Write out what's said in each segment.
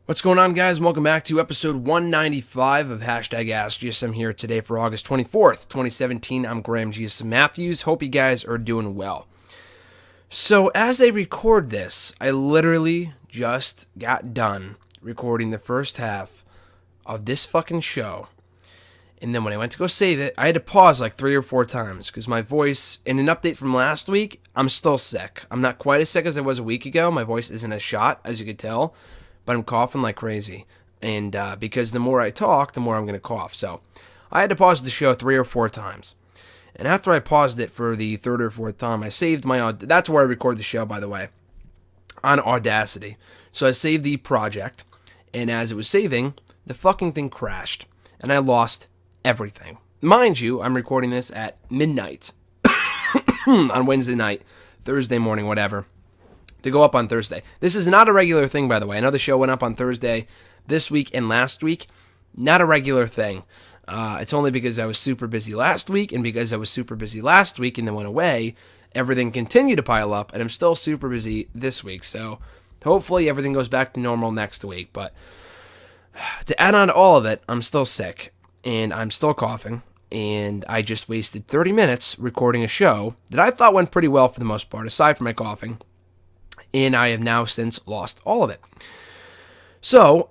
What's going on, guys? Welcome back to episode 195 of Hashtag Ask GSM here today for August 24th, 2017. I'm Graham GSM Matthews. Hope you guys are doing well. So as I record this, I literally just got done recording the first half of this fucking show. And then when I went to go save it, I had to pause like 3 or 4 times because my voice, in an update from last week, I'm still sick. I'm not quite as sick as I was a week ago. My voice isn't as shot, as you could tell. But I'm coughing like crazy, and because the more I talk, the more I'm going to cough. So I had to pause the show 3 or 4 times, and after I paused it for the 3rd or 4th time, I saved my. That's where I record the show, by the way, on Audacity. So I saved the project, and as it was saving, the fucking thing crashed, and I lost everything. Mind you, I'm recording this at midnight on Wednesday night, Thursday morning, whatever, to go up on Thursday. This is not a regular thing, by the way. I know the show went up on Thursday this week and last week. Not a regular thing. It's only because I was super busy last week, and because I was super busy last week and then went away, everything continued to pile up, and I'm still super busy this week. So hopefully everything goes back to normal next week. But to add on to all of it, I'm still sick, and I'm still coughing, and I just wasted 30 minutes recording a show that I thought went pretty well for the most part, aside from my coughing. And I have now since lost all of it. So,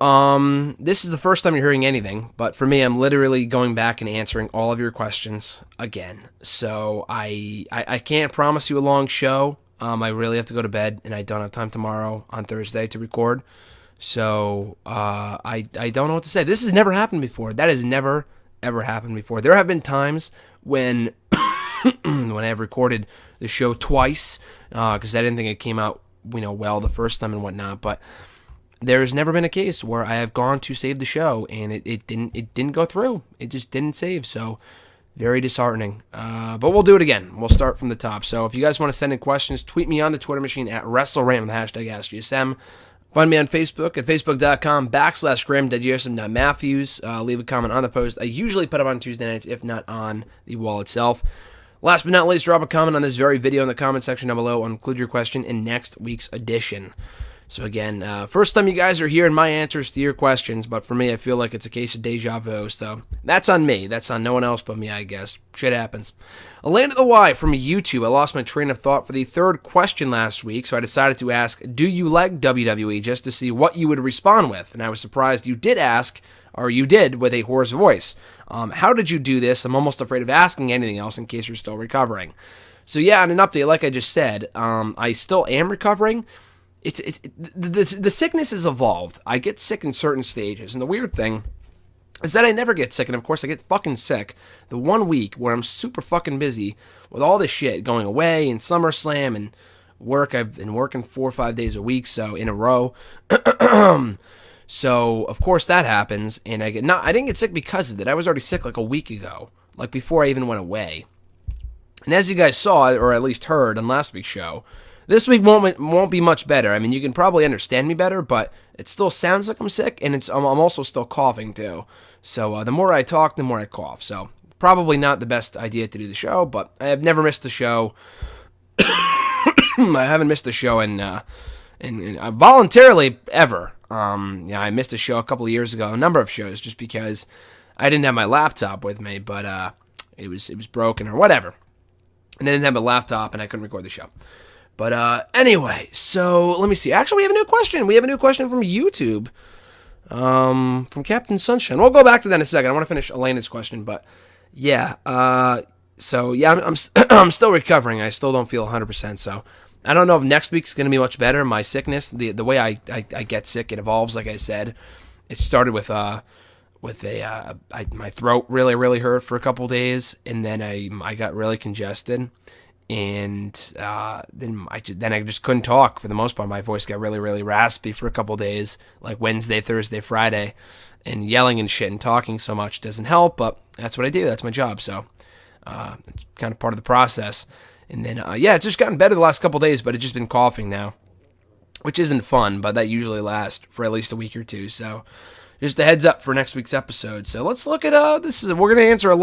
this is the first time you're hearing anything, but for me, I'm literally going back and answering all of your questions again. So, I can't promise you a long show. I really have to go to bed, and I don't have time tomorrow on Thursday to record. So, I don't know what to say. This has never happened before. That has never, ever happened before. There have been times when, when I've recorded the show twice, because I didn't think it came out well the first time and whatnot, but there's never been a case where I have gone to save the show and it didn't go through. It just didn't save, so very disheartening. But we'll do it again. We'll start from the top. So if you guys want to send in questions, tweet me on the Twitter machine at WrestleRant with the hashtag AskGSM. Find me on Facebook at facebook.com/Graham.GSM.Matthews. Leave a comment on the post. I usually put up on Tuesday nights, if not on the wall itself. Last but not least, drop a comment on this very video in the comment section down below. I'll include your question in next week's edition. So again, first time you guys are hearing my answers to your questions, but for me, I feel like it's a case of deja vu, so that's on me. That's on no one else but me, I guess. Shit happens. I landed the Y from YouTube. I lost my train of thought for the 3rd question last week, so I decided to ask, do you like WWE, just to see what you would respond with? And I was surprised you did ask, or you did, with a hoarse voice. How did you do this? I'm almost afraid of asking anything else in case you're still recovering. So yeah, on an update, like I just said, I still am recovering. The sickness has evolved. I get sick in certain stages, and the weird thing is that I never get sick, and of course I get fucking sick the 1 week where I'm super fucking busy with all this shit going away and SummerSlam and work. I've been working 4 or 5 days a week, so in a row. So, of course, that happens, and I didn't get sick because of it. I was already sick like a week ago, like before I even went away. And as you guys saw, or at least heard on last week's show, this week won't be much better. I mean, you can probably understand me better, but it still sounds like I'm sick, and I'm also still coughing, too. So, the more I talk, the more I cough. So, probably not the best idea to do the show, but I have never missed the show. I haven't missed a show in voluntarily ever. I missed a show a couple of years ago, a number of shows, just because I didn't have my laptop with me, but it was broken or whatever, and I didn't have a laptop and I couldn't record the show. But anyway, so let me see. Actually, we have a new question. We have a new question from YouTube, from Captain Sunshine. We'll go back to that in a second. I want to finish Elena's question, but yeah. So yeah, I'm still recovering. I still don't feel 100%. So I don't know if next week's going to be much better. My sickness, the way I get sick, it evolves. Like I said, it started with my throat really hurt for a couple days, and then I got really congested, and then I just couldn't talk for the most part. My voice got really raspy for a couple days, like Wednesday, Thursday, Friday, and yelling and shit and talking so much doesn't help. But that's what I do. That's my job. So it's kind of part of the process. And then, it's just gotten better the last couple days, but it's just been coughing now, which isn't fun, but that usually lasts for at least a week or two. So just a heads up for next week's episode. So let's look at we're going to answer a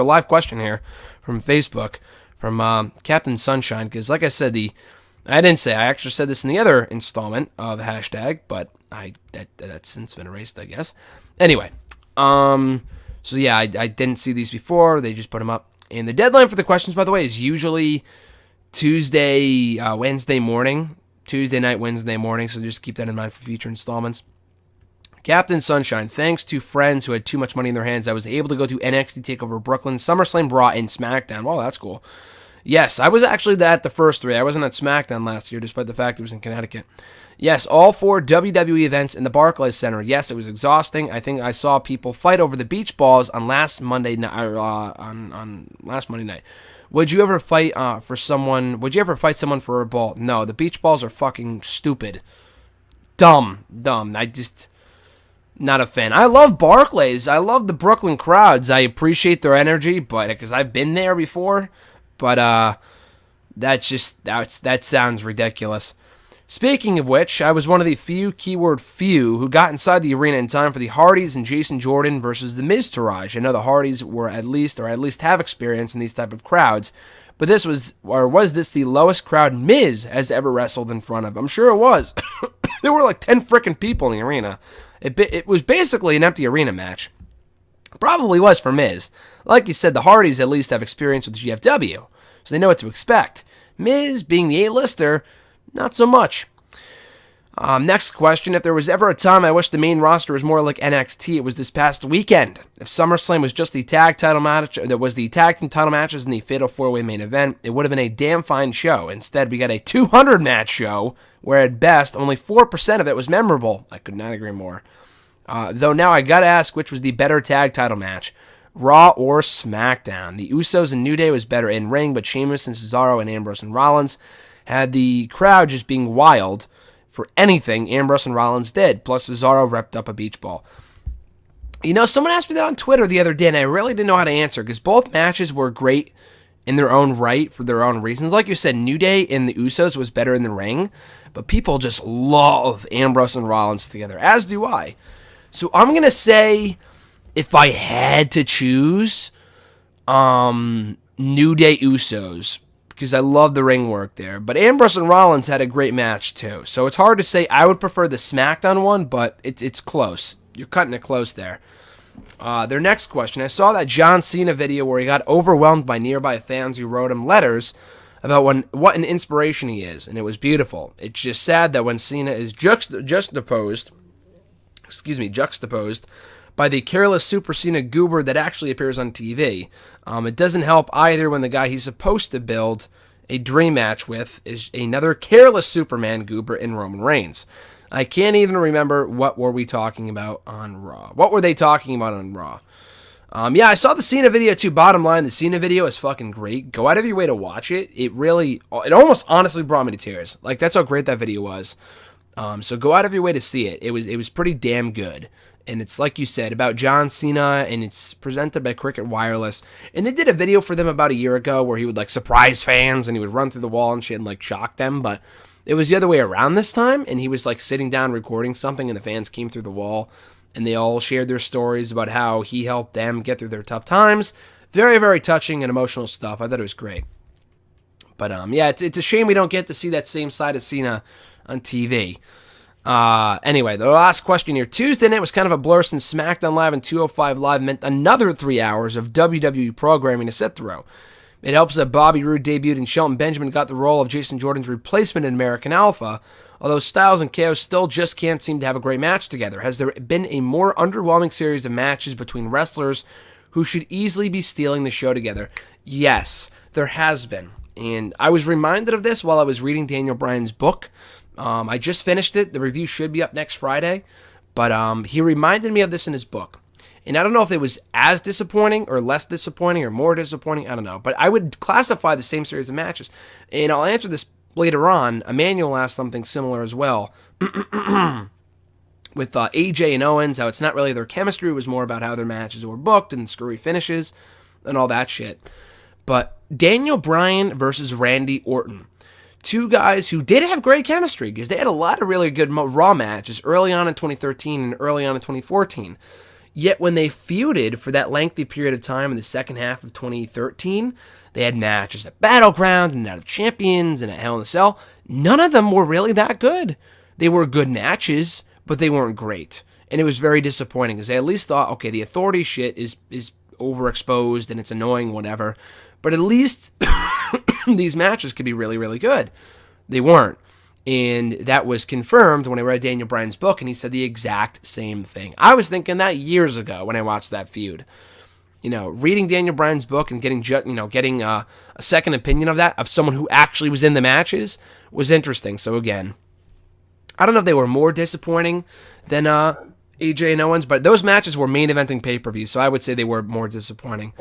live question here from Facebook from Captain Sunshine, because like I said, the I didn't say. I actually said this in the other installment of the hashtag, but that's since been erased, I guess. Anyway, so yeah, I didn't see these before. They just put them up. And the deadline for the questions, by the way, is usually Wednesday morning. Tuesday night, Wednesday morning. So just keep that in mind for future installments. Captain Sunshine, thanks to friends who had too much money in their hands, I was able to go to NXT Takeover Brooklyn, SummerSlam Raw, and Smackdown. Well, that's cool. Yes, I was actually at the first three. I wasn't at Smackdown last year, despite the fact it was in Connecticut. Yes, all 4 WWE events in the Barclays Center. Yes, it was exhausting. I think I saw people fight over the beach balls on last Monday night. On last Monday night. Would you ever fight for someone? Would you ever fight someone for a ball? No, the beach balls are fucking stupid, dumb. Not a fan. I love Barclays. I love the Brooklyn crowds. I appreciate their energy, but because I've been there before. But that sounds ridiculous. Speaking of which, I was one of the few, keyword few, who got inside the arena in time for the Hardys and Jason Jordan versus the Miz Taraj. I know the Hardys were at least have experience in these type of crowds, but was this the lowest crowd Miz has ever wrestled in front of? I'm sure it was. There were like 10 freaking people in the arena. It was basically an empty arena match. Probably was for Miz. Like you said, the Hardys at least have experience with GFW, so they know what to expect. Miz, being the A-lister, not so much. Next question. If there was ever a time I wish the main roster was more like NXT, it was this past weekend. If SummerSlam was just the tag title match, there was the tag team title matches and the Fatal 4-Way main event, it would have been a damn fine show. Instead, we got a 200-match show, where at best, only 4% of it was memorable. I could not agree more. Though now I gotta ask, which was the better tag title match? Raw or SmackDown? The Usos and New Day was better in ring, but Sheamus and Cesaro and Ambrose and Rollins had the crowd just being wild for anything Ambrose and Rollins did. Plus Cesaro repped up a beach ball. You know, someone asked me that on Twitter the other day, and I really didn't know how to answer, because both matches were great in their own right for their own reasons. Like you said, New Day and the Usos was better in the ring, but people just love Ambrose and Rollins together, as do I. So I'm going to say, if I had to choose, New Day Usos, because I love the ring work there. But Ambrose and Rollins had a great match too. So it's hard to say. I would prefer the SmackDown one, but it's close. You're cutting it close there. Their next question. I saw that John Cena video where he got overwhelmed by nearby fans who wrote him letters about what an inspiration he is, and it was beautiful. It's just sad that when Cena is juxtaposed by the careless Super Cena Goober that actually appears on TV. It doesn't help either when the guy he's supposed to build a dream match with is another careless Superman Goober in Roman Reigns. I can't even remember what were we talking about on Raw. What were they talking about on Raw? Yeah, I saw the Cena video too. Bottom line, the Cena video is fucking great. Go out of your way to watch it. It almost honestly brought me to tears. Like, that's how great that video was. So go out of your way to see it. It was pretty damn good. And it's like you said about John Cena, and it's presented by Cricket Wireless. And they did a video for them about a year ago where he would like surprise fans and he would run through the wall and shit and like shock them. But it was the other way around this time, and he was like sitting down recording something, and the fans came through the wall, and they all shared their stories about how he helped them get through their tough times. Very, very touching and emotional stuff. I thought it was great. But yeah, it's a shame we don't get to see that same side of Cena on TV. Anyway, the last question here. Tuesday night was kind of a blur since SmackDown Live and 205 Live meant another 3 hours of WWE programming to sit through. It helps that Bobby Roode debuted and Shelton Benjamin got the role of Jason Jordan's replacement in American Alpha, although Styles and KO still just can't seem to have a great match together. Has there been a more underwhelming series of matches between wrestlers who should easily be stealing the show together? Yes, there has been. And I was reminded of this while I was reading Daniel Bryan's book. I just finished it. The review should be up next Friday. But he reminded me of this in his book. And I don't know if it was as disappointing or less disappointing or more disappointing. I don't know. But I would classify the same series of matches. And I'll answer this later on. Emmanuel asked something similar as well. With AJ and Owens, how it's not really their chemistry. It was more about how their matches were booked and screwy finishes and all that shit. But Daniel Bryan versus Randy Orton. Two guys who did have great chemistry because they had a lot of really good Raw matches early on in 2013 and early on in 2014. Yet when they feuded for that lengthy period of time in the second half of 2013, they had matches at Battleground and Night of Champions and at Hell in a Cell. none of them were really that good. They were good matches, but they weren't great. And it was very disappointing because I at least thought, okay, the authority shit is overexposed and it's annoying, whatever. But at least these matches could be really, really good. They weren't. And that was confirmed when I read Daniel Bryan's book, and he said the exact same thing. I was thinking that years ago when I watched that feud. Reading Daniel Bryan's book and getting a second opinion of someone who actually was in the matches was interesting. So again, I don't know if they were more disappointing than AJ and Owens, but those matches were main eventing pay-per-views, so I would say they were more disappointing.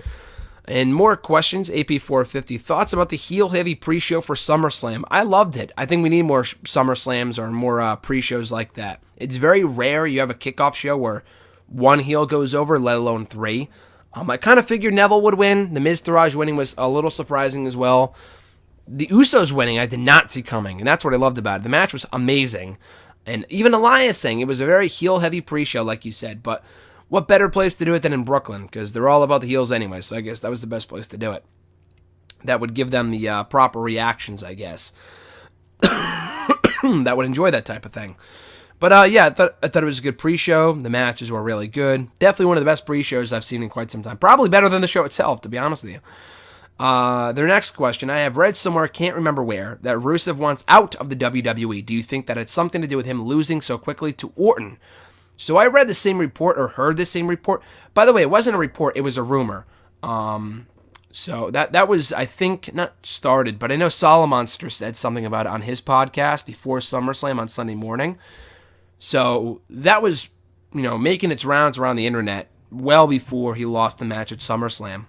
And more questions, AP450. Thoughts about the heel-heavy pre-show for SummerSlam? I loved it. I think we need more SummerSlams or more pre-shows like that. It's very rare you have a kickoff show where one heel goes over, let alone three. I kind of figured Neville would win. The Miz Taraj winning was a little surprising as well. The Usos winning I did not see coming, and that's what I loved about it. The match was amazing. And even Elias saying it was a very heel-heavy pre-show, like you said. But what better place to do it than in Brooklyn? Because they're all about the heels anyway, so I guess that was the best place to do it. That would give them the proper reactions, I guess. That would enjoy that type of thing. But yeah, I thought it was a good pre-show. The matches were really good. Definitely one of the best pre-shows I've seen in quite some time. Probably better than the show itself, to be honest with you. Their next question, I have read somewhere, can't remember where, that Rusev wants out of the WWE. Do you think that it's something to do with him losing so quickly to Orton? So I read the same report or heard the same report. By the way, it wasn't a report, it was a rumor. So that was, I think, not started, but I know Solomonster said something about it on his podcast before SummerSlam on Sunday morning. So that was, making its rounds around the internet well before he lost the match at SummerSlam.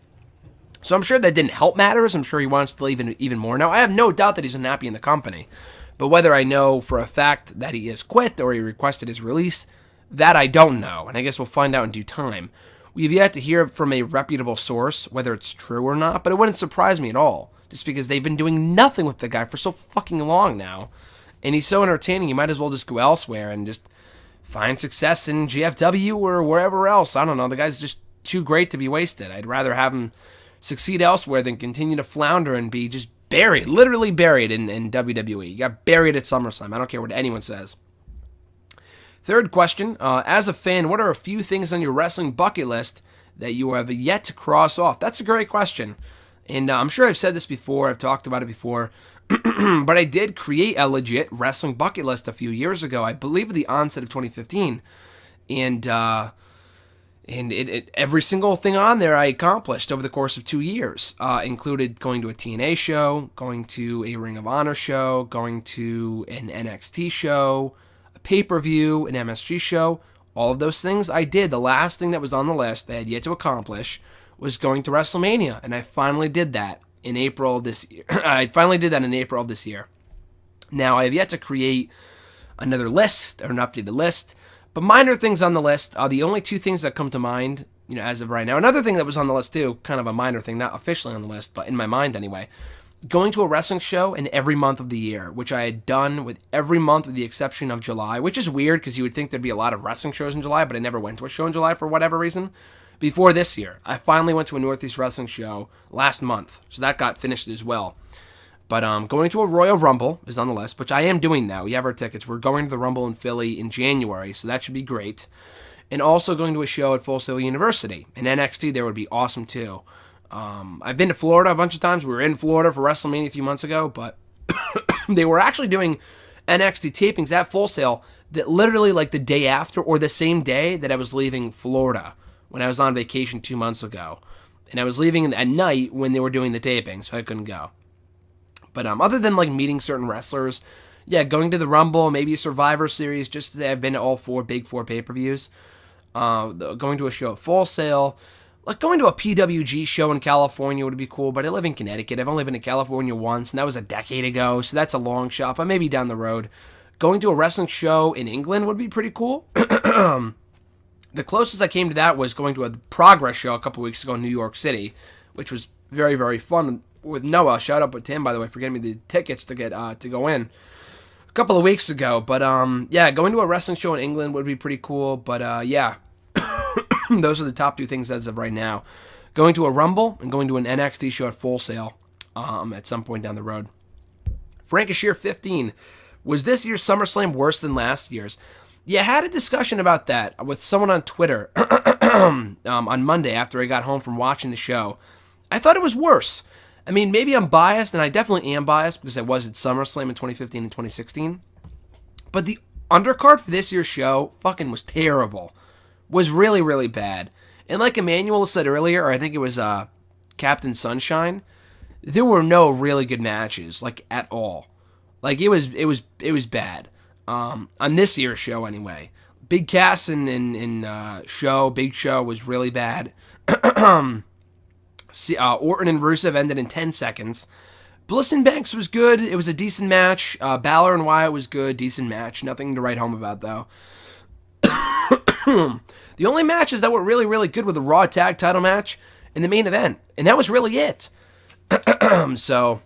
So I'm sure that didn't help matters. I'm sure he wants to leave even more. Now, I have no doubt that he's unhappy in the company. But whether I know for a fact that he has quit or he requested his release, that I don't know. And I guess we'll find out in due time. We've yet to hear from a reputable source whether it's true or not, but it wouldn't surprise me at all. Just because they've been doing nothing with the guy for so fucking long now. And he's so entertaining, you might as well just go elsewhere and just find success in GFW or wherever else. I don't know. The guy's just too great to be wasted. I'd rather have him succeed elsewhere than continue to flounder and be just buried, literally buried in WWE. He got buried at SummerSlam. I don't care what anyone says. Third question, as a fan, what are a few things on your wrestling bucket list that you have yet to cross off? That's a great question. And I'm sure I've said this before. I've talked about it before. But I did create a legit wrestling bucket list a few years ago. I believe at the onset of 2015. And every single thing on there I accomplished over the course of 2 years. Included going to a TNA show, going to a Ring of Honor show, going to an NXT show, a pay-per-view, an MSG show. All of those things I did. The last thing that was on the list that I had yet to accomplish was going to WrestleMania. And I finally did that in April of this year. I finally did that in April of this year. Now, I have yet to create another list or an updated list. But minor things on the list are the only two things that come to mind, as of right now. Another thing that was on the list too, kind of a minor thing, not officially on the list, but in my mind anyway, going to a wrestling show in every month of the year, which I had done with every month with the exception of July, which is weird because you would think there'd be a lot of wrestling shows in July, but I never went to a show in July for whatever reason. Before this year, I finally went to a Northeast Wrestling show last month, so that got finished as well. But going to a Royal Rumble is on the list, which I am doing now. We have our tickets. We're going to the Rumble in Philly in January, so that should be great. And also going to a show at Full Sail University. And NXT there would be awesome too. I've been to Florida a bunch of times. We were in Florida for WrestleMania a few months ago, but they were actually doing NXT tapings at Full Sail that literally like the day after or the same day that I was leaving Florida when I was on vacation 2 months ago. And I was leaving at night when they were doing the taping, so I couldn't go. But other than like meeting certain wrestlers, yeah, going to the Rumble, maybe a Survivor Series, just that I've been to all big four pay-per-views. Going to a show at Full Sail. Like going to a PWG show in California would be cool, but I live in Connecticut. I've only been to California once, and that was a decade ago, so that's a long shot, but maybe down the road. Going to a wrestling show in England would be pretty cool. The closest I came to that was going to a Progress show a couple weeks ago in New York City, which was very, very fun with Noah. Shout out to him, by the way, for getting me the tickets to get to go in a couple of weeks ago. But yeah, going to a wrestling show in England would be pretty cool. But yeah, those are the top two things as of right now. Going to a Rumble and going to an NXT show at Full Sail at some point down the road. Frankashire 15. Was this year's SummerSlam worse than last year's? Yeah, I had a discussion about that with someone on Twitter on Monday after I got home from watching the show. I thought it was worse. I mean, maybe I'm biased, and I definitely am biased because I was at SummerSlam in 2015 and 2016. But the undercard for this year's show fucking was terrible. Was really, really bad. And like Emmanuel said earlier, or I think it was Captain Sunshine, there were no really good matches, like, at all. Like, it was bad. On this year's show, anyway. Big Cass and Big Show was really bad. Orton and Rusev ended in 10 seconds. Bliss and Banks was good. It was a decent match. Balor and Wyatt was good. Decent match. Nothing to write home about, though. The only matches that were really, really good were the Raw Tag Title match and the main event. And that was really it. So,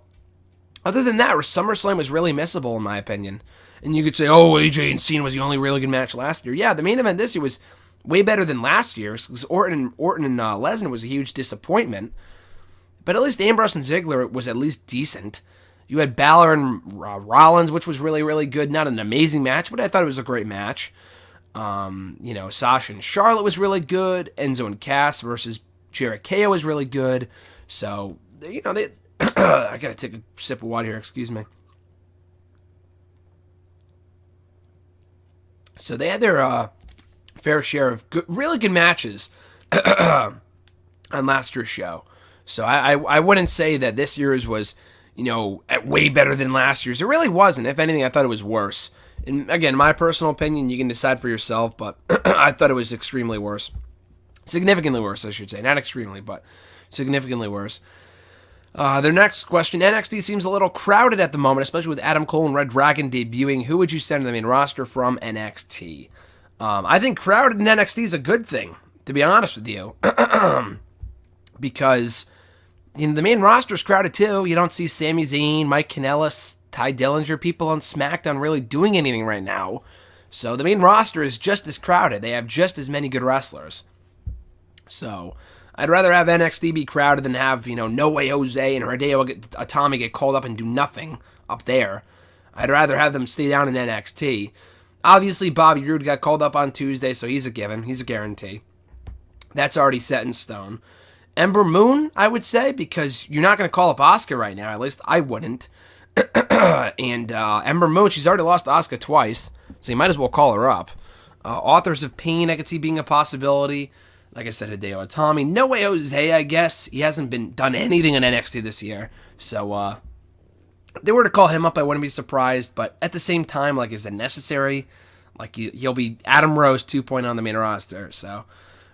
other than that, SummerSlam was really missable, in my opinion. And you could say, oh, AJ and Cena was the only really good match last year. Yeah, the main event this year was way better than last year's, because Orton and Lesnar was a huge disappointment. But at least Ambrose and Ziggler was at least decent. You had Balor and Rollins, which was really, really good. Not an amazing match, but I thought it was a great match. Sasha and Charlotte was really good. Enzo and Cass versus Jericho was really good. So, they I gotta take a sip of water here, excuse me. So they had their fair share of really good matches on last year's show. So I wouldn't say that this year's was, way better than last year's. It really wasn't. If anything, I thought it was worse. And again, my personal opinion, you can decide for yourself, but I thought it was extremely worse. Significantly worse, I should say. Not extremely, but significantly worse. Their next question, NXT seems a little crowded at the moment, especially with Adam Cole and Red Dragon debuting. Who would you send to the main roster from NXT? I think crowded in NXT is a good thing, to be honest with you. Because the main roster is crowded too. You don't see Sami Zayn, Mike Kanellis, Ty Dillinger, people on Smackdown really doing anything right now. So the main roster is just as crowded. They have just as many good wrestlers. So I'd rather have NXT be crowded than have, No Way Jose and Hideo Itami get called up and do nothing up there. I'd rather have them stay down in NXT. Obviously, Bobby Roode got called up on Tuesday, so he's a given. He's a guarantee. That's already set in stone. Ember Moon, I would say, because you're not going to call up Asuka right now. At least I wouldn't. And Ember Moon, she's already lost to Asuka twice, so you might as well call her up. Authors of Pain, I could see being a possibility. Like I said, Hideo Itami. No Way Jose, I guess. He hasn't done anything in NXT this year. So, if they were to call him up, I wouldn't be surprised. But at the same time, is it necessary? He'll be Adam Rose 2.0 on the main roster. So,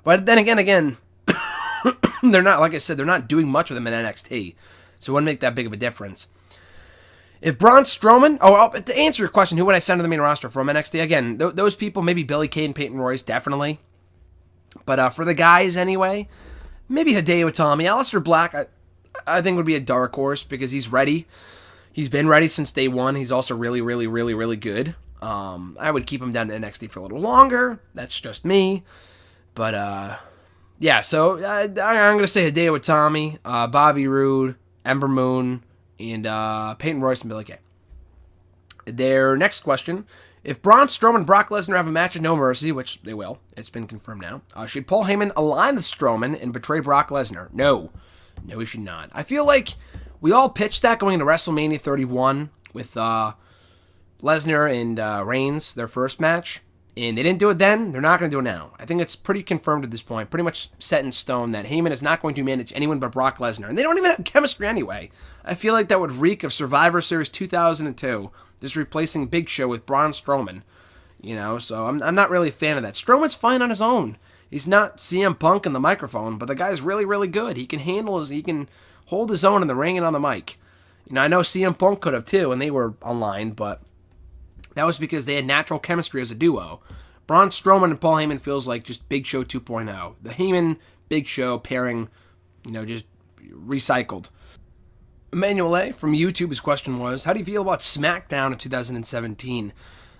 but then again, they're not, like I said, they're not doing much with him in NXT. So it wouldn't make that big of a difference. If Braun Strowman, to answer your question, who would I send to the main roster from NXT? Again, those people, maybe Billy Kay and Peyton Royce, definitely. But for the guys anyway, maybe Hideo Itami. Aleister Black, I think would be a dark horse because he's ready. He's been ready since day one. He's also really, really, really, really good. I would keep him down to NXT for a little longer. That's just me. But, yeah, so I'm going to say Hideo Itami, Bobby Roode, Ember Moon, and Peyton Royce and Billy Kay. Their next question, if Braun Strowman and Brock Lesnar have a match at No Mercy, which they will, it's been confirmed now, should Paul Heyman align with Strowman and betray Brock Lesnar? No, he should not. I feel like we all pitched that going into WrestleMania 31 with Lesnar and Reigns, their first match, and they didn't do it then. They're not going to do it now. I think it's pretty confirmed at this point, pretty much set in stone that Heyman is not going to manage anyone but Brock Lesnar, and they don't even have chemistry anyway. I feel like that would reek of Survivor Series 2002, just replacing Big Show with Braun Strowman, so I'm not really a fan of that. Strowman's fine on his own. He's not CM Punk in the microphone, but the guy's really, really good. He can he can hold his own in the ring and on the mic. I know CM Punk could have too, and they were online, but that was because they had natural chemistry as a duo. Braun Strowman and Paul Heyman feels like just Big Show 2.0. The Heyman Big Show pairing, just recycled. Emmanuel A. from YouTube, his question was, how do you feel about Smackdown in 2017?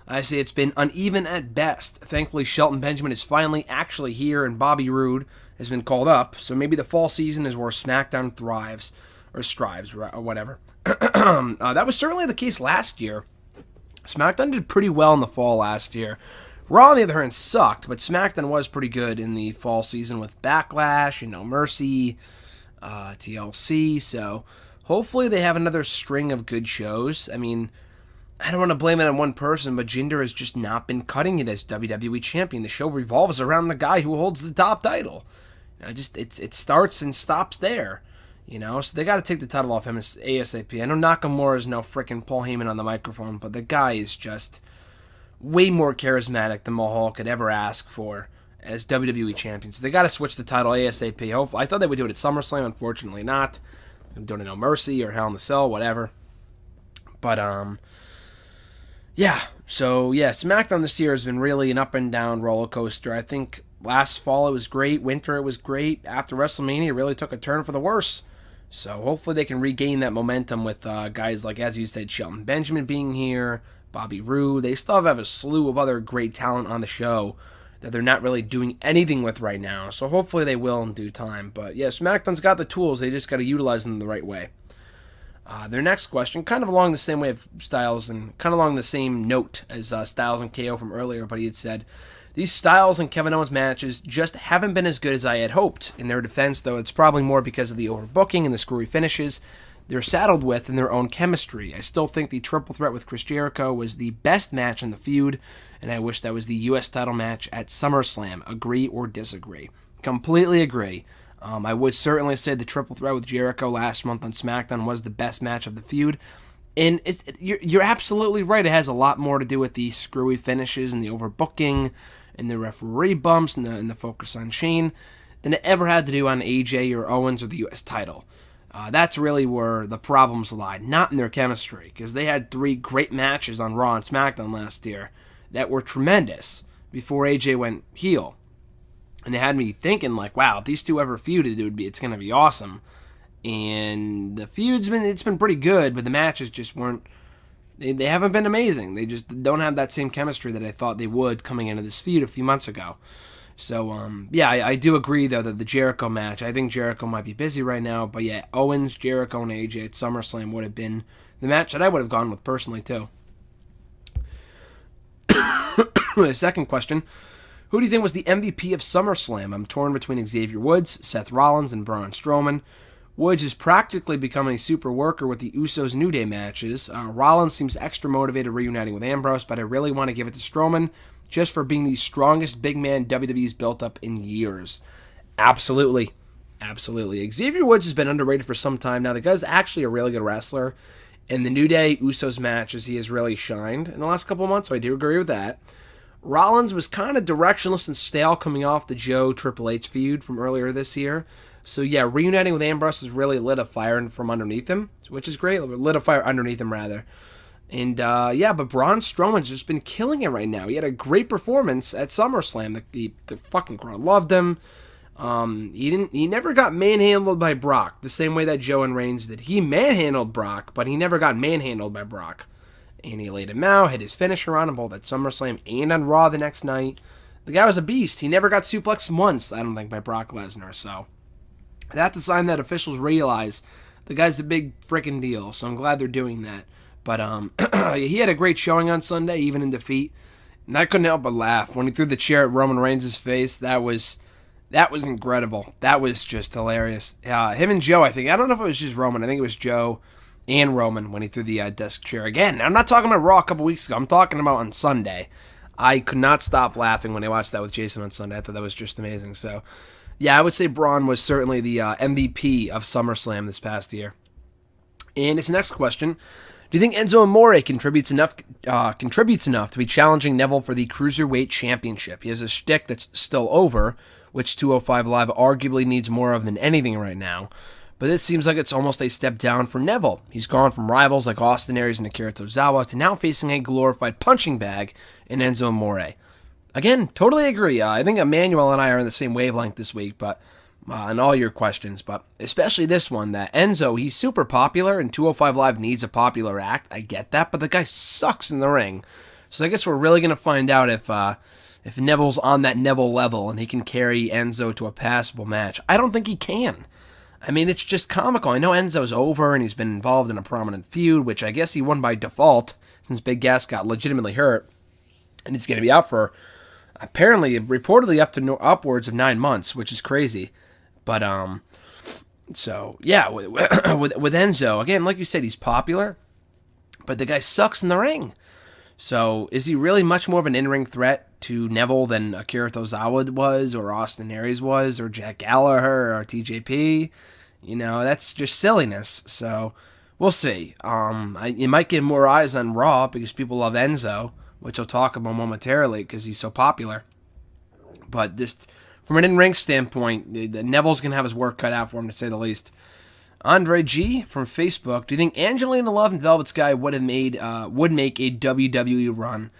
I say it's been uneven at best. Thankfully, Shelton Benjamin is finally actually here, and Bobby Roode has been called up, so maybe the fall season is where SmackDown thrives. or strives, or whatever. That was certainly the case last year. SmackDown did pretty well in the fall last year. Raw, on the other hand, sucked, but SmackDown was pretty good in the fall season with Backlash, No Mercy, TLC, so hopefully they have another string of good shows. I mean, I don't want to blame it on one person, but Jinder has just not been cutting it as WWE champion. The show revolves around the guy who holds the top title. It starts and stops there, so they got to take the title off him ASAP. I know Nakamura is no freaking Paul Heyman on the microphone, but the guy is just way more charismatic than Mahal could ever ask for as WWE champion. So they got to switch the title ASAP. Hopefully, I thought they would do it at SummerSlam. Unfortunately, not. They're doing it No Mercy or Hell in the Cell, whatever. But SmackDown this year has been really an up and down roller coaster. I think last fall it was great, winter it was great. After WrestleMania, it really took a turn for the worse. So hopefully they can regain that momentum with guys like, as you said, Shelton Benjamin being here, Bobby Roode. They still have a slew of other great talent on the show that they're not really doing anything with right now. So hopefully they will in due time. But yeah, SmackDown's got the tools. They just got to utilize them the right way. Their next question, kind of along the same way of Styles and kind of along the same note as Styles and KO from earlier, but he had said, these Styles and Kevin Owens matches just haven't been as good as I had hoped. In their defense, though, it's probably more because of the overbooking and the screwy finishes they're saddled with in their own chemistry. I still think the triple threat with Chris Jericho was the best match in the feud, and I wish that was the U.S. title match at SummerSlam. Agree or disagree? Completely agree. I would certainly say the triple threat with Jericho last month on SmackDown was the best match of the feud. And you're absolutely right. It has a lot more to do with the screwy finishes and the overbooking and the referee bumps and the focus on Shane than it ever had to do on AJ or Owens or the U.S. title. That's really where the problems lied, not in their chemistry, because they had 3 great matches on Raw and SmackDown last year that were tremendous before AJ went heel. And it had me thinking, like, wow, if these two ever feuded, it's going to be awesome. And the feud's been pretty good, but the matches just weren't, they haven't been amazing. They just don't have that same chemistry that I thought they would coming into this feud a few months ago. So, I do agree, though, that the Jericho match, I think Jericho might be busy right now, but yeah, Owens, Jericho, and AJ at SummerSlam would have been the match that I would have gone with personally, too. The second question, who do you think was the MVP of SummerSlam? I'm torn between Xavier Woods, Seth Rollins, and Braun Strowman. Woods is practically becoming a super worker with the Usos New Day matches. Rollins seems extra motivated reuniting with Ambrose, but I really want to give it to Strowman just for being the strongest big man WWE's built up in years. Absolutely. Xavier Woods has been underrated for some time now. The guy's actually a really good wrestler. In the New Day Usos matches, he has really shined in the last couple of months, so I do agree with that. Rollins was kind of directionless and stale coming off the Joe Triple H feud from earlier this year. So yeah, reuniting with Ambrose has really lit a fire from underneath him, which is great. Lit a fire underneath him, rather. And but Braun Strowman's just been killing it right now. He had a great performance at SummerSlam. The fucking crowd loved him. He never got manhandled by Brock the same way that Joe and Reigns did. He manhandled Brock, but he never got manhandled by Brock. And he laid him out, hit his finisher on him both at SummerSlam and on Raw the next night. The guy was a beast. He never got suplexed once, I don't think, by Brock Lesnar. So that's a sign that officials realize the guy's a big freaking deal. So I'm glad they're doing that. But he had a great showing on Sunday, even in defeat. And I couldn't help but laugh when he threw the chair at Roman Reigns' face. That was incredible. That was just hilarious. Him and Joe, I don't know if it was just Roman. I think it was Joe and Roman when he threw the desk chair. Again, I'm not talking about Raw a couple weeks ago. I'm talking about on Sunday. I could not stop laughing when I watched that with Jason on Sunday. I thought that was just amazing. So, yeah, I would say Braun was certainly the MVP of SummerSlam this past year. And his next question, do you think Enzo Amore contributes enough to be challenging Neville for the Cruiserweight Championship? He has a shtick that's still over, which 205 Live arguably needs more of than anything right now. But this seems like it's almost a step down for Neville. He's gone from rivals like Austin Aries and Akira Tozawa to now facing a glorified punching bag in Enzo Amore. Again, totally agree. I think Emmanuel and I are in the same wavelength this week, but on all your questions, but especially this one, that Enzo, he's super popular, and 205 Live needs a popular act. I get that, but the guy sucks in the ring. So I guess we're really going to find out if Neville's on that Neville level and he can carry Enzo to a passable match. I don't think he can. I mean, it's just comical. I know Enzo's over and he's been involved in a prominent feud, which I guess he won by default since Big Gas got legitimately hurt. And he's going to be out for, apparently, reportedly upwards of 9 months, which is crazy. But, so, yeah, with Enzo, again, like you said, he's popular, but the guy sucks in the ring. So, is he really much more of an in-ring threat to Neville than Akira Tozawa was, or Austin Aries was, or Jack Gallagher, or TJP? You know, that's just silliness. So, we'll see. You might get more eyes on Raw because people love Enzo, which I'll talk about momentarily because he's so popular. But just from an in-ring standpoint, Neville's going to have his work cut out for him, to say the least. Andre G from Facebook, do you think Angelina Love and Velvet Sky would make a WWE run?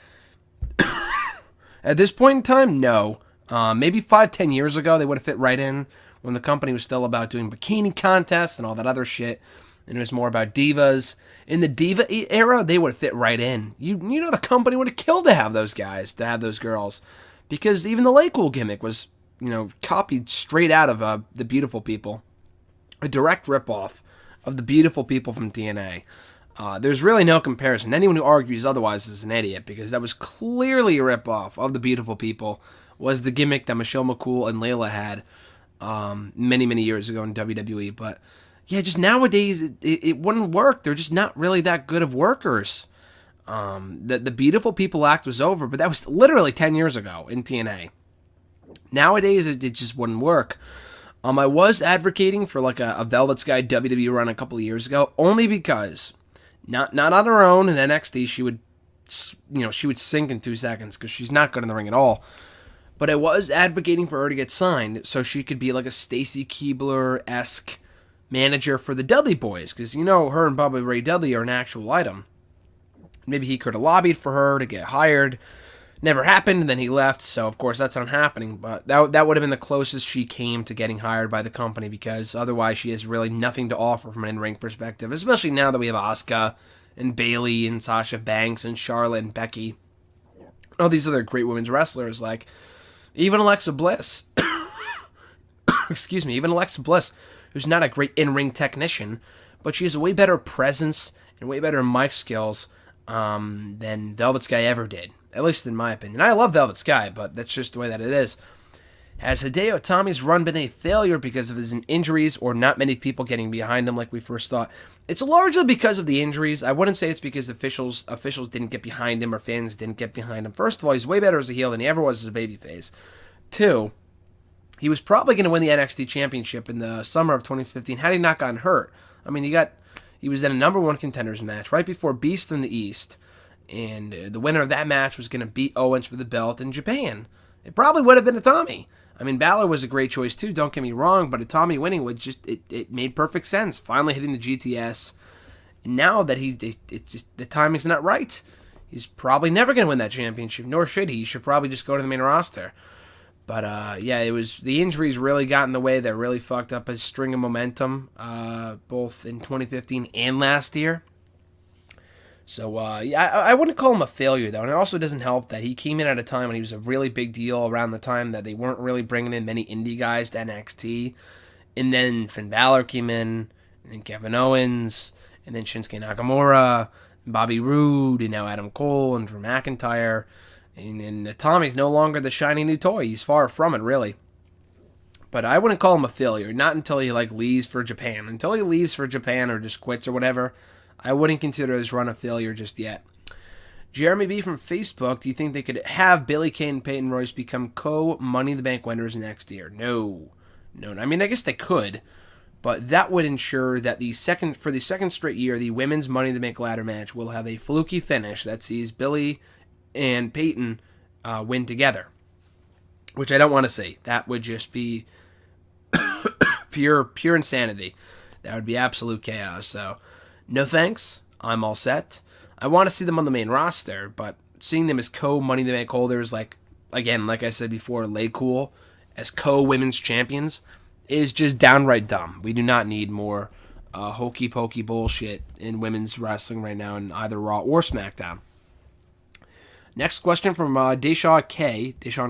At this point in time, no. Maybe 5-10 years ago, they would have fit right in when the company was still about doing bikini contests and all that other shit, and it was more about divas. In the diva era, they would have fit right in. You know, the company would have killed to have those guys, to have those girls, because even the Lake Cool gimmick was, you know, copied straight out of the Beautiful People. A direct ripoff of the Beautiful People from TNA. There's really no comparison. Anyone who argues otherwise is an idiot, because that was clearly a ripoff of the Beautiful People. Was the gimmick that Michelle McCool and Layla had many, many years ago in WWE. But yeah, just nowadays it wouldn't work. They're just not really that good of workers. The Beautiful People act was over, but that was literally 10 years ago in TNA. Nowadays it just wouldn't work. I was advocating for like a Velvet Sky WWE run a couple of years ago, only because not on her own in NXT she would sink in 2 seconds because she's not good in the ring at all. But I was advocating for her to get signed so she could be like a Stacy Keibler-esque manager for the Dudley Boys, because you know her and Bubba Ray Dudley are an actual item. Maybe he could have lobbied for her to get hired. Never happened, and then he left, so of course that's not happening, but that would have been the closest she came to getting hired by the company, because otherwise she has really nothing to offer from an in-ring perspective, especially now that we have Asuka and Bayley and Sasha Banks and Charlotte and Becky. All these other great women's wrestlers, like even Alexa Bliss. Excuse me, even Alexa Bliss, who's not a great in-ring technician, but she has a way better presence and way better mic skills than Velvet Sky ever did. At least in my opinion. I love Velvet Sky, but that's just the way that it is. Has Hideo Itami's run been a failure because of his injuries, or not many people getting behind him like we first thought? It's largely because of the injuries. I wouldn't say it's because officials didn't get behind him or fans didn't get behind him. First of all, he's way better as a heel than he ever was as a babyface. 2, he was probably going to win the NXT Championship in the summer of 2015 had he not gotten hurt. I mean, he was in a number 1 contenders match right before Beast in the East. And the winner of that match was going to beat Owens for the belt in Japan. It probably would have been Itami. I mean, Balor was a great choice too, don't get me wrong, but Itami winning would just, it made perfect sense. Finally hitting the GTS. And now that it's just, the timing's not right. He's probably never going to win that championship, nor should he. He should probably just go to the main roster. But yeah, it was, the injuries really got in the way that really fucked up his string of momentum, both in 2015 and last year. So, yeah, I wouldn't call him a failure, though, and it also doesn't help that he came in at a time when he was a really big deal, around the time that they weren't really bringing in many indie guys to NXT, and then Finn Balor came in, and then Kevin Owens, and then Shinsuke Nakamura, and Bobby Roode, and now Adam Cole, and Drew McIntyre, and Tommy's no longer the shiny new toy. He's far from it, really. But I wouldn't call him a failure, not until he, leaves for Japan. Until he leaves for Japan or just quits or whatever, I wouldn't consider his run a failure just yet. Jeremy B. from Facebook, do you think they could have Billie Kay and Peyton Royce become co-Money in the Bank winners next year? No. I mean, I guess they could, but that would ensure that for the second straight year, the women's Money in the Bank ladder match will have a fluky finish that sees Billie and Peyton win together, which I don't want to see. That would just be pure insanity. That would be absolute chaos, so no thanks. I'm all set. I want to see them on the main roster, but seeing them as co-Money in the Bank holders, like I said before, Lay Cool, as co-women's champions, is just downright dumb. We do not need more hokey-pokey bullshit in women's wrestling right now in either Raw or SmackDown. Next question from Deshaun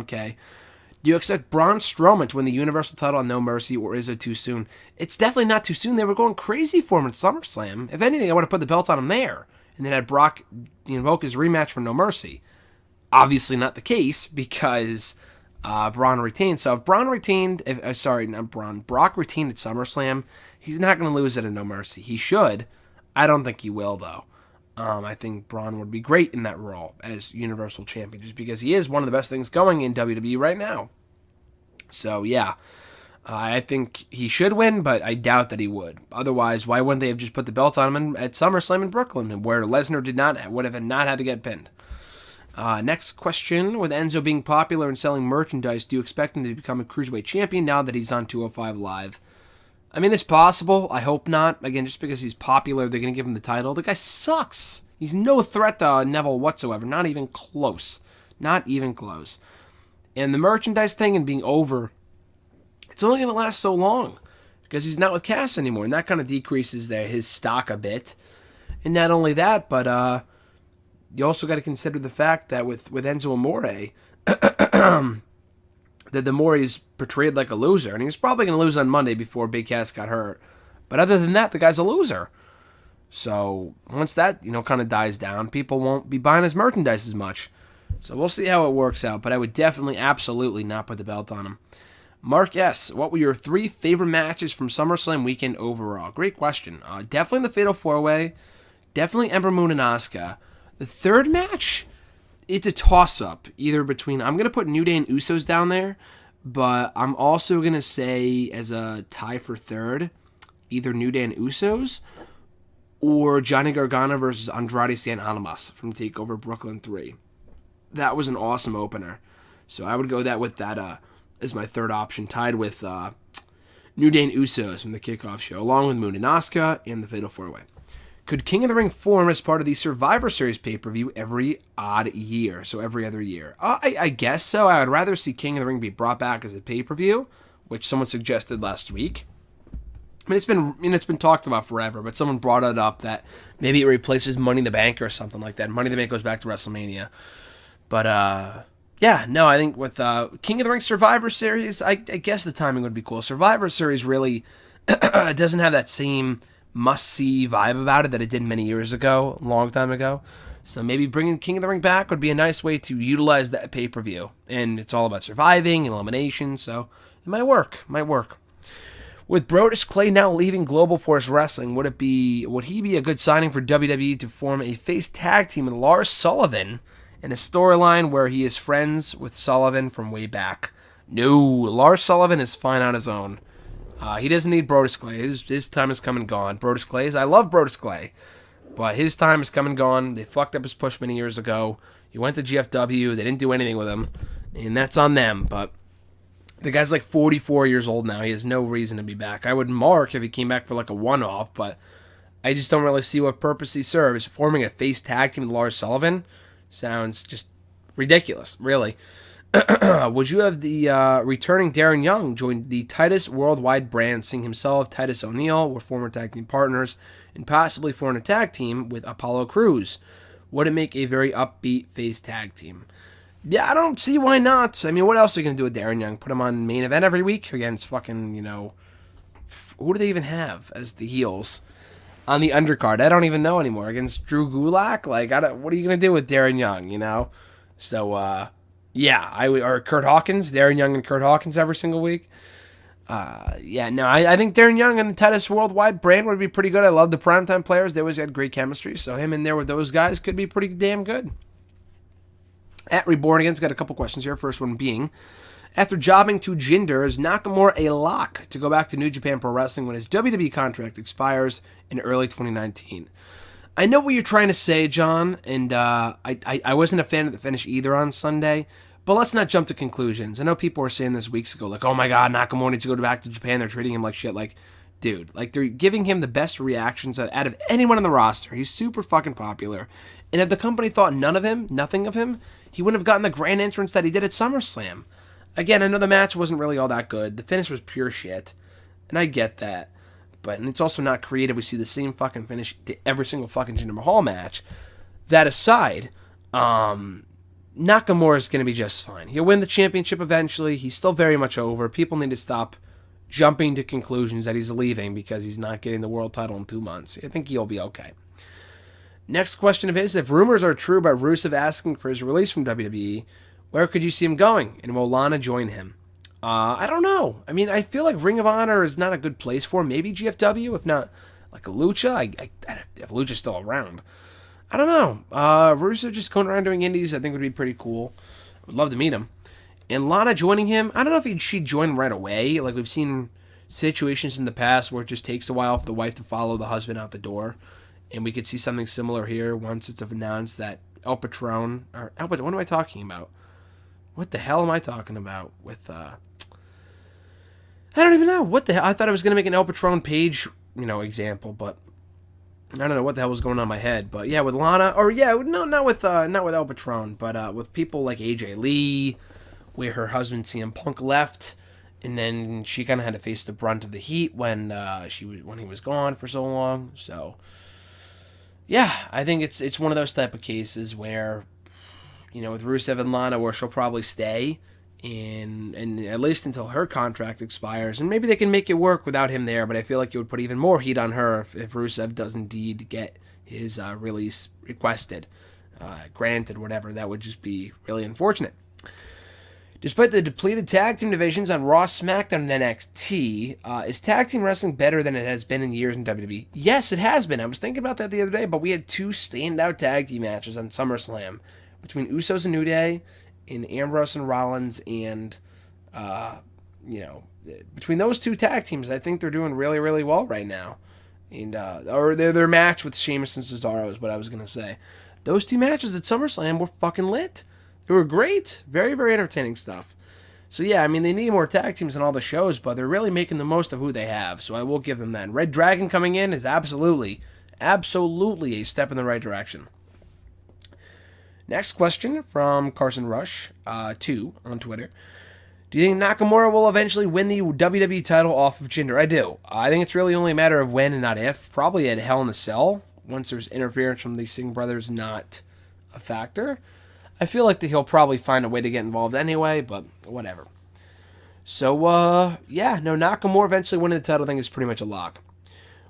K. Do you expect Braun Strowman to win the Universal title on No Mercy, or is it too soon? It's definitely not too soon. They were going crazy for him at SummerSlam. If anything, I would have put the belt on him there, and then had Brock invoke his rematch for No Mercy. Obviously not the case, because Braun retained. So if Brock retained at SummerSlam, he's not going to lose it at No Mercy. He should. I don't think he will, though. I think Braun would be great in that role as Universal Champion, just because he is one of the best things going in WWE right now. So, yeah, I think he should win, but I doubt that he would. Otherwise, why wouldn't they have just put the belt on him at SummerSlam in Brooklyn, where Lesnar would have not had to get pinned? Next question, with Enzo being popular and selling merchandise, do you expect him to become a Cruiserweight Champion now that he's on 205 Live? I mean, it's possible. I hope not. Again, just because he's popular, they're going to give him the title. The guy sucks. He's no threat to Neville whatsoever. Not even close. Not even close. And the merchandise thing and being over, it's only going to last so long because he's not with Cass anymore. And that kind of decreases his stock a bit. And not only that, but you also got to consider the fact that with Enzo Amore, that the more he's portrayed like a loser, and he was probably going to lose on Monday before Big Cass got hurt. But other than that, the guy's a loser. So once that, kind of dies down, people won't be buying his merchandise as much. So we'll see how it works out, but I would definitely, absolutely not put the belt on him. Mark S., what were your 3 favorite matches from SummerSlam weekend overall? Great question. Definitely the Fatal 4-Way, definitely Ember Moon and Asuka. The third match, it's a toss-up, either between, I'm going to put New Day and Usos down there, but I'm also going to say as a tie for third, either New Day and Usos, or Johnny Gargano versus Andrade Cien Almas from TakeOver Brooklyn 3. That was an awesome opener. So I would go with that as my third option, tied with New Day and Usos from the kickoff show, along with Moon and Asuka and the Fatal 4-Way. Could King of the Ring form as part of the Survivor Series pay-per-view every odd year, so every other year? I guess so. I would rather see King of the Ring be brought back as a pay-per-view, which someone suggested last week. I mean, it's been talked about forever, but someone brought it up that maybe it replaces Money in the Bank or something like that. Money in the Bank goes back to WrestleMania. But, yeah, no, I think with King of the Ring Survivor Series, I guess the timing would be cool. Survivor Series really doesn't have that same must-see vibe about it that it did many years ago, a long time ago. So maybe bringing King of the Ring back would be a nice way to utilize that pay-per-view. And it's all about surviving and elimination, so it might work. With Brodus Clay now leaving Global Force Wrestling, would he be a good signing for WWE to form a face tag team with Lars Sullivan in a storyline where he is friends with Sullivan from way back? No, Lars Sullivan is fine on his own. He doesn't need Brodus Clay. His time has come and gone. I love Brodus Clay, but his time has come and gone. They fucked up his push many years ago. He went to GFW. They didn't do anything with him, and that's on them. But the guy's like 44 years old now. He has no reason to be back. I would mark if he came back for like a one-off, but I just don't really see what purpose he serves. Forming a face tag team with Lars Sullivan sounds just ridiculous, really. Would you have the returning Darren Young join the Titus Worldwide brand, seeing himself, Titus O'Neil, were former tag team partners, and possibly form a tag team with Apollo Crews? Would it make a very upbeat face tag team? Yeah, I don't see why not. I mean, what else are you going to do with Darren Young? Put him on main event every week against fucking, who do they even have as the heels on the undercard? I don't even know anymore. Against Drew Gulak? Like, what are you going to do with Darren Young, So, yeah, or Kurt Hawkins, Darren Young and Kurt Hawkins every single week. I think Darren Young and the Titus Worldwide brand would be pretty good. I love the primetime players. They always had great chemistry, so him in there with those guys could be pretty damn good. At Reborn Again's got a couple questions here. First one being, after jobbing to Jinder, is Nakamura a lock to go back to New Japan Pro Wrestling when his WWE contract expires in early 2019? I know what you're trying to say, John, and I wasn't a fan of the finish either on Sunday, but let's not jump to conclusions. I know people were saying this weeks ago, like, oh my god, Nakamura needs to go back to Japan, they're treating him like shit. Like, dude, like, they're giving him the best reactions out of anyone on the roster. He's super fucking popular, and if the company thought nothing of him, he wouldn't have gotten the grand entrance that he did at SummerSlam. Again, I know the match wasn't really all that good. The finish was pure shit, and I get that. And it's also not creative. We see the same fucking finish to every single fucking Jinder Mahal match. That aside, Nakamura is going to be just fine. He'll win the championship eventually. He's still very much over. People need to stop jumping to conclusions that he's leaving because he's not getting the world title in 2 months. I think he'll be okay. Next question of his, if rumors are true about Rusev asking for his release from WWE, where could you see him going? And will Lana join him? I don't know. I mean, I feel like Ring of Honor is not a good place for him. Maybe GFW, if not like a Lucha. If Lucha's still around. I don't know. Rusev just going around doing indies I think would be pretty cool. I would love to meet him. And Lana joining him, I don't know if she'd join right away. Like we've seen situations in the past where it just takes a while for the wife to follow the husband out the door. And we could see something similar here once it's announced that El Patron, what am I talking about? What the hell am I talking about with, I don't even know. What the hell? I thought I was going to make an El Patron page, example, but I don't know what the hell was going on in my head. But yeah, with Lana, not with El Patron, but with people like AJ Lee, where her husband CM Punk left, and then she kind of had to face the brunt of the heat when he was gone for so long. So yeah, I think it's one of those type of cases where, with Rusev and Lana, where she'll probably stay, and at least until her contract expires, and maybe they can make it work without him there. But I feel like it would put even more heat on her if Rusev does indeed get his release requested, granted, whatever. That would just be really unfortunate. Despite the depleted tag team divisions on Raw, Smackdown, and NXT, is tag team wrestling better than it has been in years in WWE? Yes, it has been. I was thinking about that the other day, but we had 2 standout tag team matches on SummerSlam between Usos and New Day, and Ambrose and Rollins, and, between those 2 tag teams, I think they're doing really, really well right now. And or their match with Sheamus and Cesaro is what I was going to say. Those 2 matches at SummerSlam were fucking lit. They were great. Very, very entertaining stuff. So yeah, I mean, they need more tag teams in all the shows, but they're really making the most of who they have, so I will give them that. And Red Dragon coming in is absolutely a step in the right direction. Next question from Carson Rush, 2 on Twitter. Do you think Nakamura will eventually win the WWE title off of Jinder? I do. I think it's really only a matter of when and not if. Probably at Hell in a Cell, once there's interference from the Singh brothers not a factor. I feel like that he'll probably find a way to get involved anyway, but whatever. So, Nakamura eventually winning the title, I think, is pretty much a lock.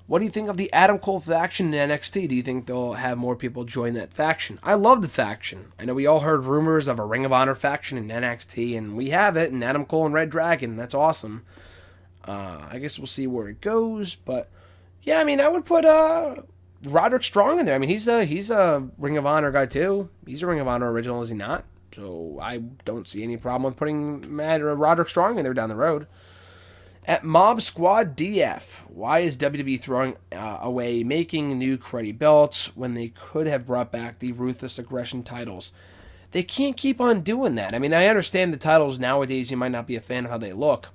What do you think of the Adam Cole faction in NXT? Do you think they'll have more people join that faction? I love the faction. I know we all heard rumors of a Ring of Honor faction in NXT, and we have it, and Adam Cole and Red Dragon. That's awesome. I guess we'll see where it goes, but yeah, I mean, I would put Roderick Strong in there. I mean, he's a Ring of Honor guy too. He's a Ring of Honor original, is he not? So I don't see any problem with putting Roderick Strong in there down the road. At Mob Squad DF, why is WWE throwing away making new cruddy belts when they could have brought back the Ruthless Aggression titles? They can't keep on doing that. I mean, I understand the titles nowadays, you might not be a fan of how they look,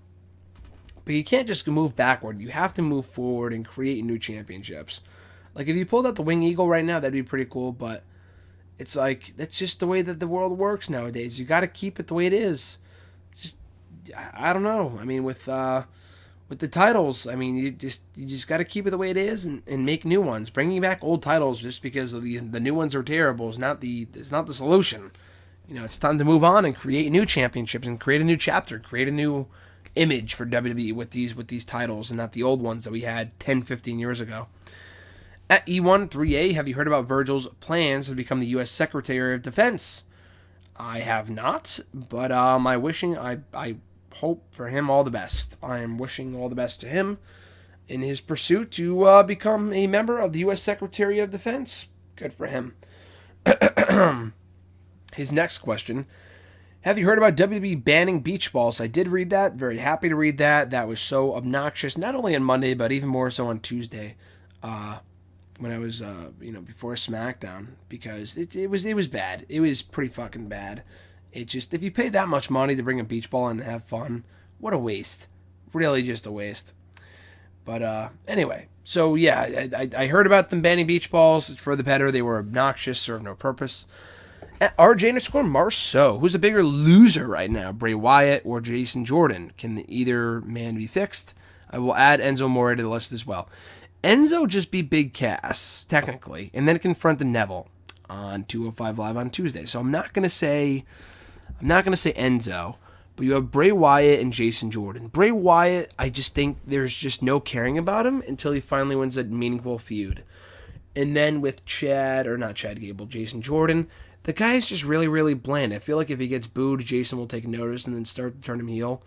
but you can't just move backward. You have to move forward and create new championships. Like, if you pulled out the Wing Eagle right now, that'd be pretty cool, but it's like, that's just the way that the world works nowadays. You got to keep it the way it is. Just, I don't know. I mean, with the titles, I mean, you just got to keep it the way it is and make new ones. Bringing back old titles just because of the new ones are terrible is not the solution. It's time to move on and create new championships and create a new chapter, create a new image for WWE with these titles and not the old ones that we had 10, 15 years ago. At E13A, have you heard about Virgil's plans to become the U.S. Secretary of Defense? I have not, but I hope for him all the best. I am wishing all the best to him in his pursuit to become a member of the U.S. Secretary of Defense. Good for him. His next question. Have you heard about WWE banning beach balls? I did read that. Very happy to read that. That was so obnoxious, not only on Monday, but even more so on Tuesday. When I was, before SmackDown, because it was bad. It was pretty fucking bad. It just, if you pay that much money to bring a beach ball and have fun, what a waste. Really just a waste. But anyway, so yeah, I heard about them banning beach balls. For the better, they were obnoxious, served no purpose. At RJ_Marceau, who's a bigger loser right now, Bray Wyatt or Jason Jordan? Can either man be fixed? I will add Enzo More to the list as well. Enzo just beat Big Cass, technically, and then confronted Neville. on 205 Live on Tuesday. So I'm not gonna say Enzo, but you have Bray Wyatt and Jason Jordan. Bray Wyatt, I just think there's just no caring about him until he finally wins a meaningful feud. And then with Jason Jordan, the guy is just really, really bland. I feel like if he gets booed, Jason will take notice and then start to turn him heel.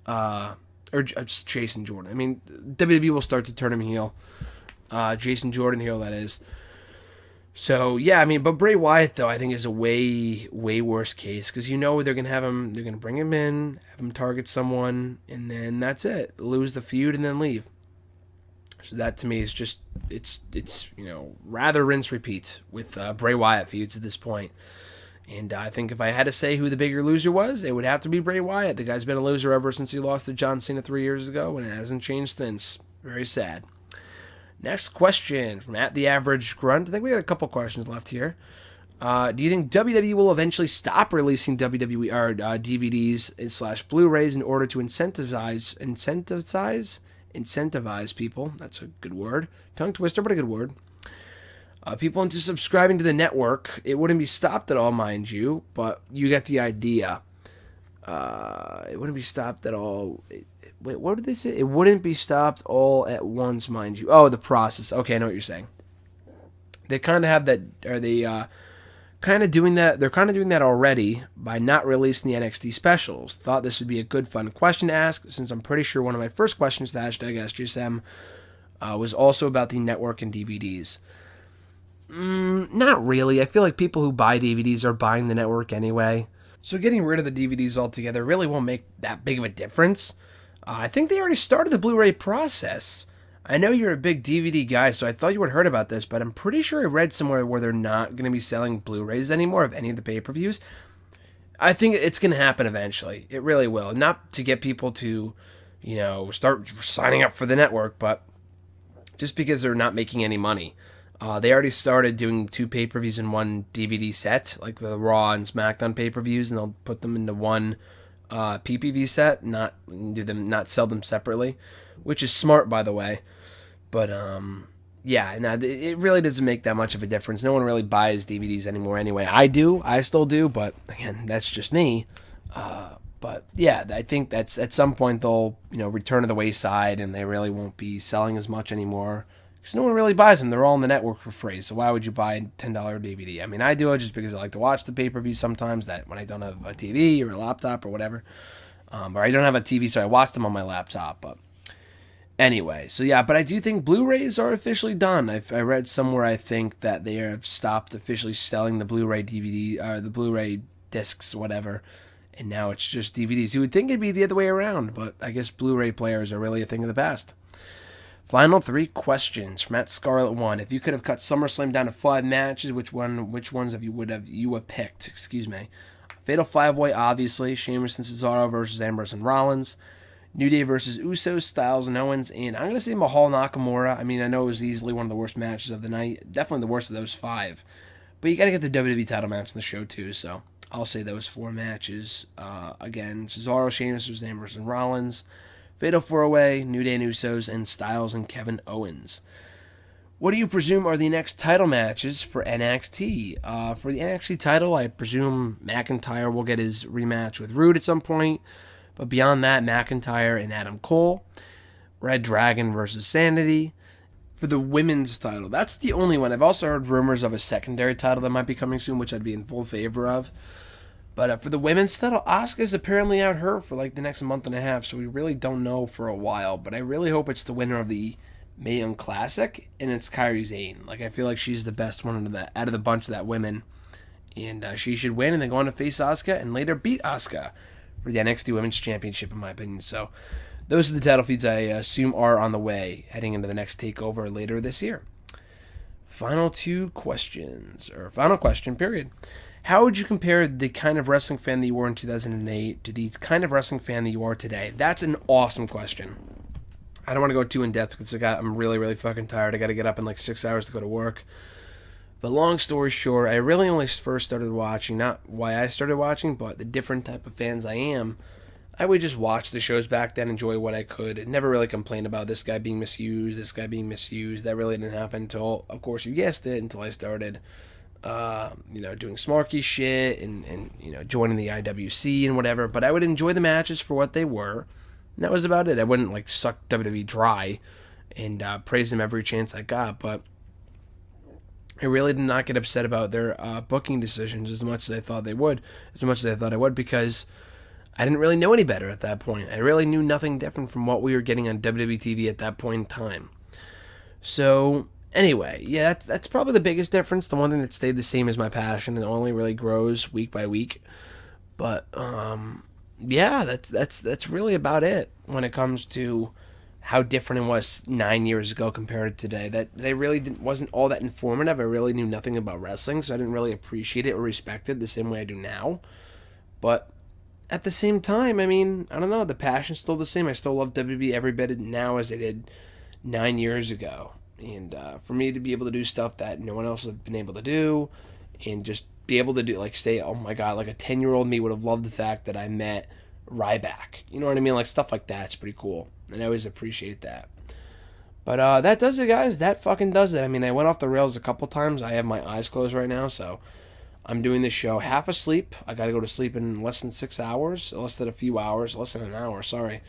Or Jason Jordan. I mean, WWE will start to turn him heel. Jason Jordan heel, that is. So, yeah, I mean, but Bray Wyatt, though, I think is a way, way worse case. Because they're going to bring him in, have him target someone, and then that's it. Lose the feud and then leave. So that, to me, is just, it's rather rinse repeat with Bray Wyatt feuds at this point. And I think if I had to say who the bigger loser was, it would have to be Bray Wyatt. The guy's been a loser ever since he lost to John Cena 3 years ago, and it hasn't changed since. Very sad. Next question from @TheAverageGrunt. I think we got a couple questions left here. Do you think WWE will eventually stop releasing WWE DVDs / Blu-rays in order to incentivize people? That's a good word. Tongue twister, but a good word. People into subscribing to the network. It wouldn't be stopped at all, mind you, but you get the idea. It wouldn't be stopped at all. Wait, what did they say? It wouldn't be stopped all at once, mind you. Oh, the process. Okay, I know what you're saying. They kind of have that. Are they kind of doing that? They're kind of doing that already by not releasing the NXT specials. Thought this would be a good, fun question to ask, since I'm pretty sure one of my first questions to #AskGSM was also about the network and DVDs. Not really. I feel like people who buy DVDs are buying the network anyway. So getting rid of the DVDs altogether really won't make that big of a difference. I think they already started the Blu-ray process. I know you're a big DVD guy, so I thought you would have heard about this, but I'm pretty sure I read somewhere where they're not going to be selling Blu-rays anymore of any of the pay-per-views. I think it's going to happen eventually. It really will. Not to get people to, start signing up for the network, but just because they're not making any money. They already started doing 2 pay-per-views in one DVD set, like the Raw and SmackDown pay-per-views, and they'll put them into one PPV set, not sell them separately, which is smart, by the way. But yeah, and it really doesn't make that much of a difference. No one really buys DVDs anymore anyway. I still do, but again, that's just me. But yeah, I think that's at some point they'll return to the wayside, and they really won't be selling as much anymore. Because no one really buys them. They're all on the network for free. So why would you buy a $10 DVD? I mean, I do it just because I like to watch the pay-per-view sometimes, that when I don't have a TV or a laptop or whatever. Or I don't have a TV, so I watch them on my laptop. But anyway, so yeah, but I do think Blu-rays are officially done. I read somewhere, I think, that they have stopped officially selling the Blu-ray DVD, or the Blu-ray discs, whatever. And now it's just DVDs. You would think it'd be the other way around, but I guess Blu-ray players are really a thing of the past. Final 3 questions from @Scarlet1. If you could have cut SummerSlam down to 5 matches, which ones would have picked? Excuse me. Fatal 5-Way, obviously. Sheamus and Cesaro versus Ambrose and Rollins. New Day versus Usos, Styles and Owens. And I'm going to say Mahal Nakamura. I mean, I know it was easily one of the worst matches of the night. Definitely the worst of those 5. But you got to get the WWE title match on the show, too. So I'll say those 4 matches. Again, Cesaro, Sheamus versus Ambrose and Rollins. Fatal 4-Way, New Day and Usos, and Styles and Kevin Owens. What do you presume are the next title matches for NXT? For the NXT title, I presume McIntyre will get his rematch with Rude at some point. But beyond that, McIntyre and Adam Cole. Red Dragon versus Sanity. For the women's title, that's the only one. I've also heard rumors of a secondary title that might be coming soon, which I'd be in full favor of. But for the women's title, Asuka's apparently out hurt for like the next month and a half, so we really don't know for a while. But I really hope it's the winner of the Mae Young Classic, and it's Kairi Sane. Like, I feel like she's the best one out of the bunch of that women. And she should win and then go on to face Asuka and later beat Asuka for the NXT Women's Championship, in my opinion. So those are the title feeds I assume are on the way heading into the next takeover later this year. Final question, period. How would you compare the kind of wrestling fan that you were in 2008 to the kind of wrestling fan that you are today? That's an awesome question. I don't want to go too in depth because I'm really, really fucking tired. I got to get up in like 6 hours to go to work. But long story short, I really only first started watching, not why I started watching, but the different type of fans I am. I would just watch the shows back then, enjoy what I could, and never really complain about this guy being misused, this guy being misused. That really didn't happen until, of course, you guessed it, until I started doing smarky shit and joining the IWC and whatever. But I would enjoy the matches for what they were. And that was about it. I wouldn't like suck WWE dry and praise them every chance I got. But I really did not get upset about their booking decisions as much as I thought they would, because I didn't really know any better at that point. I really knew nothing different from what we were getting on WWE TV at that point in time. So anyway, yeah, that's probably the biggest difference. The one thing that stayed the same is my passion. It only really grows week by week. But yeah, that's really about it when it comes to how different it was 9 years ago compared to today. That they really wasn't all that informative. I really knew nothing about wrestling, so I didn't really appreciate it or respect it the same way I do now. But at the same time, I mean, I don't know, the passion's still the same. I still love WWE every bit now as I did 9 years ago. And for me to be able to do stuff that no one else has been able to do, and just be able to do, like, say, oh my god, like a 10-year-old me would have loved the fact that I met Ryback. You know what I mean? Like, stuff like that's pretty cool. And I always appreciate that. But that does it, guys. That fucking does it. I mean, I went off the rails a couple times. I have my eyes closed right now, so I'm doing this show half asleep. I got to go to sleep in less than 6 hours. Less than an hour, sorry.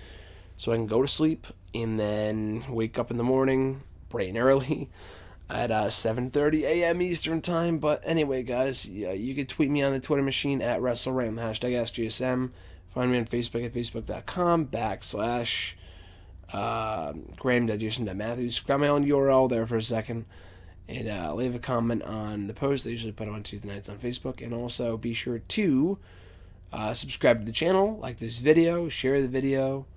So I can go to sleep and then wake up in the morning bright and early at 7:30 a.m. Eastern time. But anyway, guys, yeah, you can tweet me on the Twitter machine at WrestleRam, #AskGSM. Find me on Facebook at facebook.com/ Graham.Jason.Matthews. Got my own URL there for a second. And leave a comment on the post. I usually put them on Tuesday nights on Facebook. And also be sure to subscribe to the channel, like this video, share the video,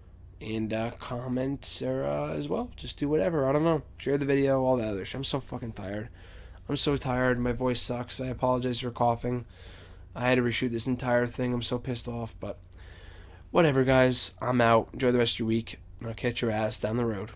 and comment as well. Just do whatever. I don't know. Share the video, all that other shit. I'm so fucking tired. I'm so tired. My voice sucks. I apologize for coughing. I had to reshoot this entire thing. I'm so pissed off. But whatever, guys. I'm out. Enjoy the rest of your week. I'll catch your ass down the road.